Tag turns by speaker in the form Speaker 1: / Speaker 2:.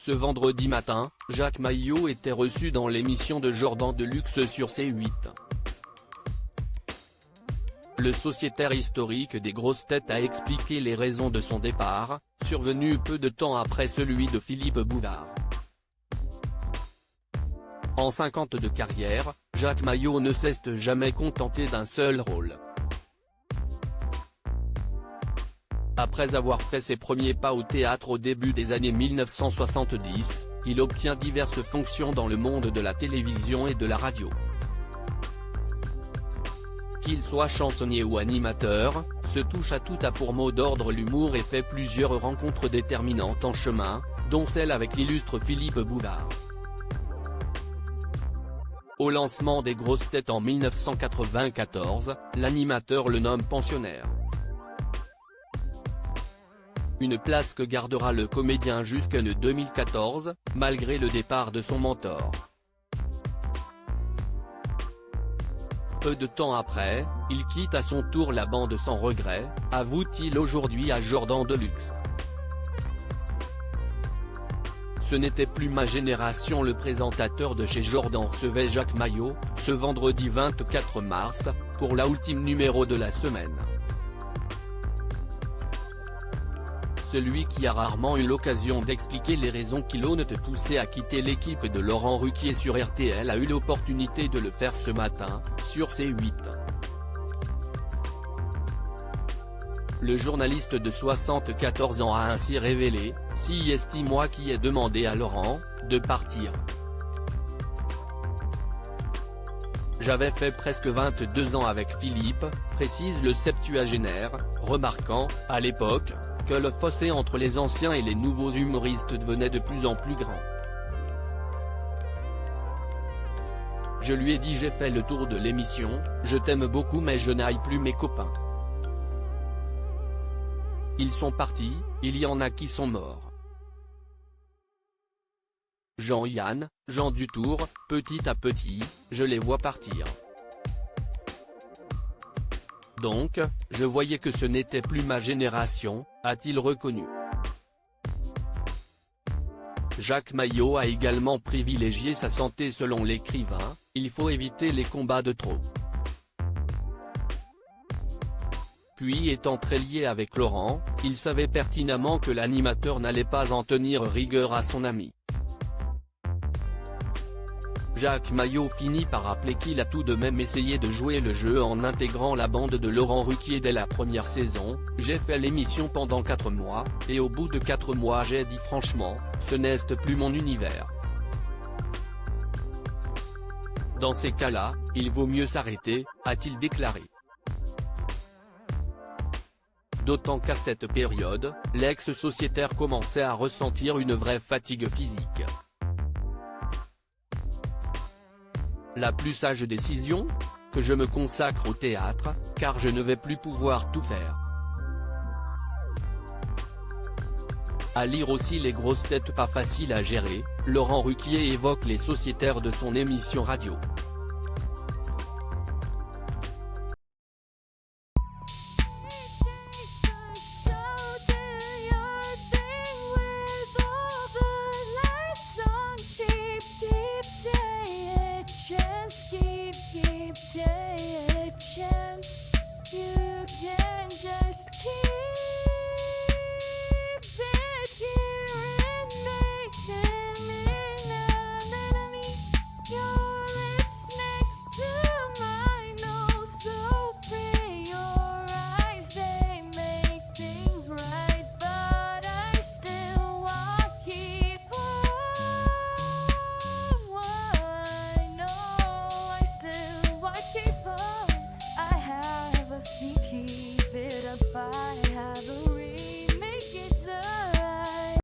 Speaker 1: Ce vendredi matin, Jacques Maillot était reçu dans l'émission de Jordan Deluxe sur C8. Le sociétaire historique des grosses têtes a expliqué les raisons de son départ, survenu peu de temps après celui de Philippe Bouvard. En 50 ans de carrière, Jacques Maillot ne s'est jamais contenté d'un seul rôle. Après avoir fait ses premiers pas au théâtre au début des années 1970, il obtient diverses fonctions dans le monde de la télévision et de la radio. Qu'il soit chansonnier ou animateur, ce touche-à-tout a pour mot d'ordre l'humour et fait plusieurs rencontres déterminantes en chemin, dont celle avec l'illustre Philippe Bouvard. Au lancement des grosses têtes en 1994, l'animateur le nomme pensionnaire. Une place que gardera le comédien jusqu'en 2014, malgré le départ de son mentor. Peu de temps après, il quitte à son tour la bande sans regret, avoue-t-il aujourd'hui à Jordan Deluxe. Ce n'était plus ma génération. Le présentateur de chez Jordan recevait Jacques Maillot, ce vendredi 24 mars, pour l'ultime numéro de la semaine. Celui qui a rarement eu l'occasion d'expliquer les raisons qui l'ont poussé à quitter l'équipe de Laurent Ruquier sur RTL a eu l'opportunité de le faire ce matin, sur C8. Le journaliste de 74 ans a ainsi révélé, si estime-moi qui ai demandé à Laurent, de partir. J'avais fait presque 22 ans avec Philippe, précise le septuagénaire, remarquant, à l'époque, que le fossé entre les anciens et les nouveaux humoristes devenait de plus en plus grand. Je lui ai dit: j'ai fait le tour de l'émission, je t'aime beaucoup mais je n'aille plus mes copains. Ils sont partis, il y en a qui sont morts. Jean-Yann, Jean Dutour, petit à petit, je les vois partir. Donc, je voyais que ce n'était plus ma génération, a-t-il reconnu. Jacques Maillot a également privilégié sa santé selon l'écrivain, il faut éviter les combats de trop. Puis étant très lié avec Laurent, il savait pertinemment que l'animateur n'allait pas en tenir rigueur à son ami. Jacques Maillot finit par rappeler qu'il a tout de même essayé de jouer le jeu en intégrant la bande de Laurent Ruquier dès la première saison. J'ai fait l'émission pendant 4 mois, et au bout de 4 mois j'ai dit franchement, ce n'est plus mon univers. Dans ces cas-là, il vaut mieux s'arrêter, a-t-il déclaré. D'autant qu'à cette période, l'ex-sociétaire commençait à ressentir une vraie fatigue physique. La plus sage décision ? Que je me consacre au théâtre, car je ne vais plus pouvoir tout faire. À lire aussi les grosses têtes pas faciles à gérer, Laurent Ruquier évoque les sociétaires de son émission radio.